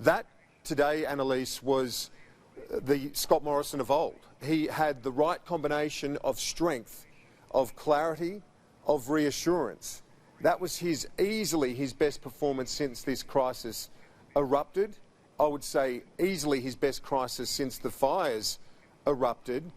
That today, Annelise, was the Scott Morrison of old. He had the right combination of strength, of clarity, of reassurance. That was easily his best performance since this crisis erupted. I would say easily his best crisis since the fires erupted.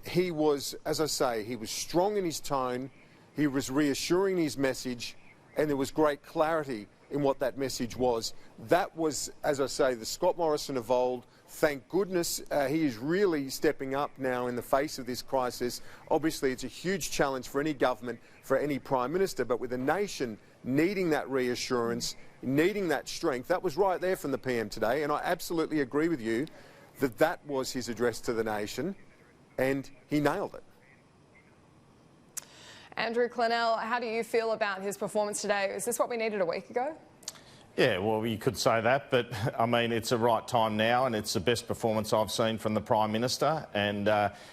He was, as I say, he was strong in his tone, he was reassuring in his message, and there was great clarity in what that message was. That was, as I say, the Scott Morrison of old. Thank goodness he is really stepping up now in the face of this crisis. Obviously, it's a huge challenge for any government, for any Prime Minister, but with the nation needing that reassurance, needing that strength, that was right there from the PM today, and I absolutely agree with you that that was his address to the nation, and he nailed it. Andrew, Clennell, how do you feel about his performance today? Is this what we needed a week ago? Yeah, well, you could say that, but I mean, it's the right time now, and it's the best performance I've seen from the Prime Minister. And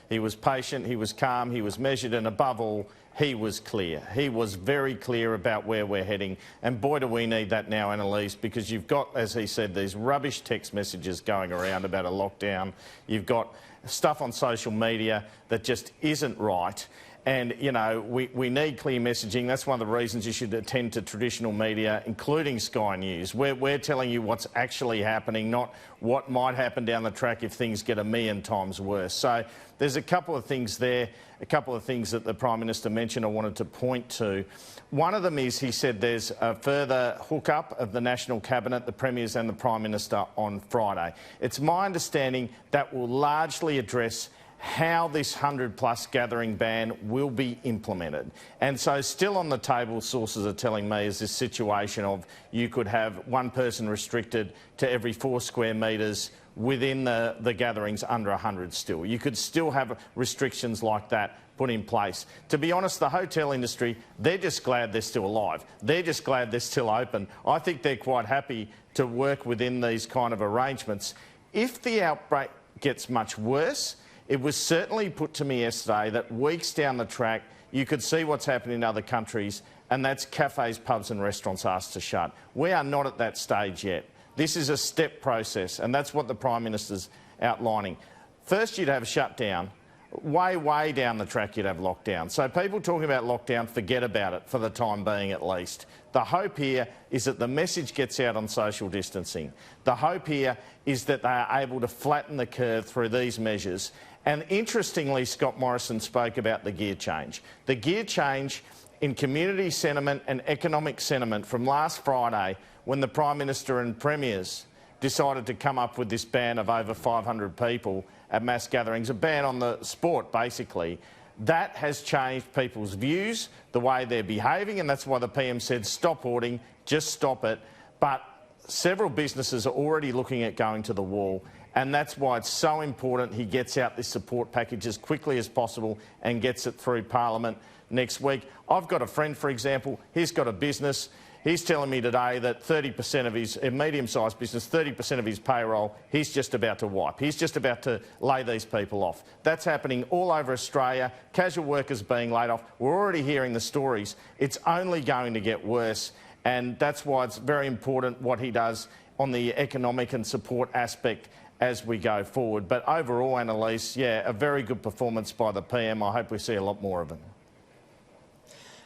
he was patient, he was calm, he was measured, and above all, he was clear. He was very clear about where we're heading. And boy, do we need that now, Annelise, because you've got, as he said, these rubbish text messages going around about a lockdown. You've got stuff on social media that just isn't right. And, you know, we need clear messaging. That's one of the reasons you should attend to traditional media, including Sky News. We're telling you what's actually happening, not what might happen down the track if things get a million times worse. So there's a couple of things there, a couple of things that the Prime Minister mentioned I wanted to point to. One of them is he said there's a further hookup of the National Cabinet, the Premiers and the Prime Minister on Friday. It's my understanding that will largely address how this 100-plus gathering ban will be implemented. And so still on the table, sources are telling me, is this situation of you could have one person restricted to every 4 square metres within the gatherings under 100 still. You could still have restrictions like that put in place. To be honest, the hotel industry, they're just glad they're still alive. They're just glad they're still open. I think they're quite happy to work within these kind of arrangements. If the outbreak gets much worse, it was certainly put to me yesterday that weeks down the track you could see what's happening in other countries, and that's cafes, pubs and restaurants asked to shut. We are not at that stage yet. This is a step process, and that's what the Prime Minister's outlining. First you'd have a shutdown. Way down the track you'd have lockdown. So people talking about lockdown, forget about it for the time being at least. The hope here is that the message gets out on social distancing. The hope here is that they are able to flatten the curve through these measures. And interestingly, Scott Morrison spoke about the gear change. The gear change in community sentiment and economic sentiment from last Friday, when the Prime Minister and Premiers decided to come up with this ban of over 500 people at mass gatherings, a ban on the sport basically. That has changed people's views, the way they're behaving, and that's why the PM said stop hoarding, just stop it. But several businesses are already looking at going to the wall, and that's why it's so important he gets out this support package as quickly as possible and gets it through Parliament next week. I've got a friend, for example, he's got a business. He's telling me today that 30% of his medium-sized business, 30% of his payroll, he's just about to wipe. He's just about to lay these people off. That's happening all over Australia. Casual workers being laid off. We're already hearing the stories. It's only going to get worse, and that's why it's very important what he does on the economic and support aspect as we go forward. But overall, Annelise, yeah, a very good performance by the PM. I hope we see a lot more of it.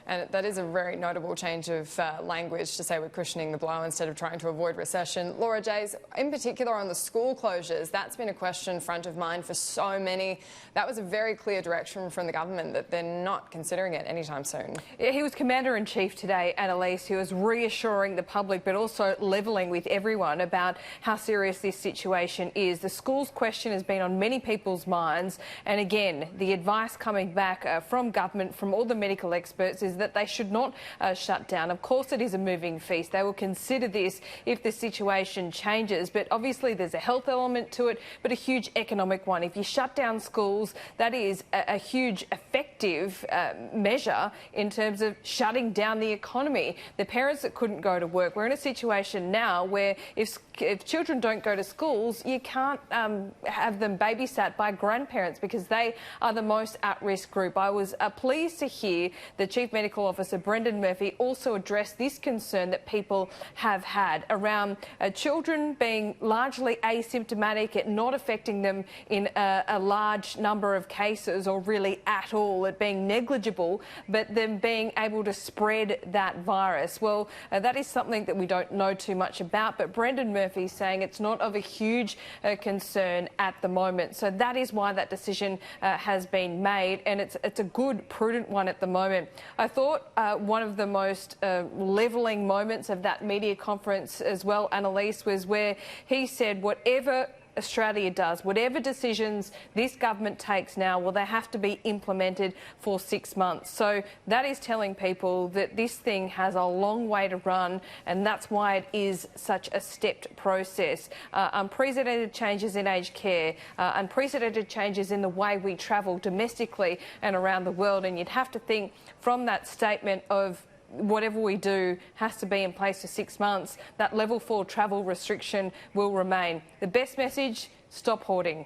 And that is a very notable change of language to say we're cushioning the blow instead of trying to avoid recession. Laura Jays, in particular on the school closures, that's been a question front of mind for so many. That was a very clear direction from the government that they're not considering it anytime soon. Yeah, he was Commander-in-Chief today, Annelise. He was reassuring the public but also levelling with everyone about how serious this situation is. The schools question has been on many people's minds, and again, the advice coming back from government, from all the medical experts, is that they should not shut down. Of course, it is a moving feast. They will consider this if the situation changes, but obviously there's a health element to it, but a huge economic one. If you shut down schools, that is a huge effective measure in terms of shutting down the economy. The parents that couldn't go to work, we're in a situation now where if if children don't go to schools, you can't have them babysat by grandparents because they are the most at-risk group. I was pleased to hear the Chief Medical Officer, Brendan Murphy, also address this concern that people have had around children being largely asymptomatic, it not affecting them in a large number of cases or really at all, it being negligible, but them being able to spread that virus. Well, that is something that we don't know too much about, but Brendan Murphy saying it's not of a huge concern at the moment. So that is why that decision has been made, and it's a good, prudent one at the moment. I thought one of the most levelling moments of that media conference as well, Annelise, was where he said whatever Australia does, whatever decisions this government takes now, well, they have to be implemented for 6 months. So that is telling people that this thing has a long way to run, and that's why it is such a stepped process. Unprecedented changes in aged care, unprecedented changes in the way we travel domestically and around the world, and you'd have to think from that statement of whatever we do has to be in place for 6 months, that level 4 travel restriction will remain. The best message, stop hoarding.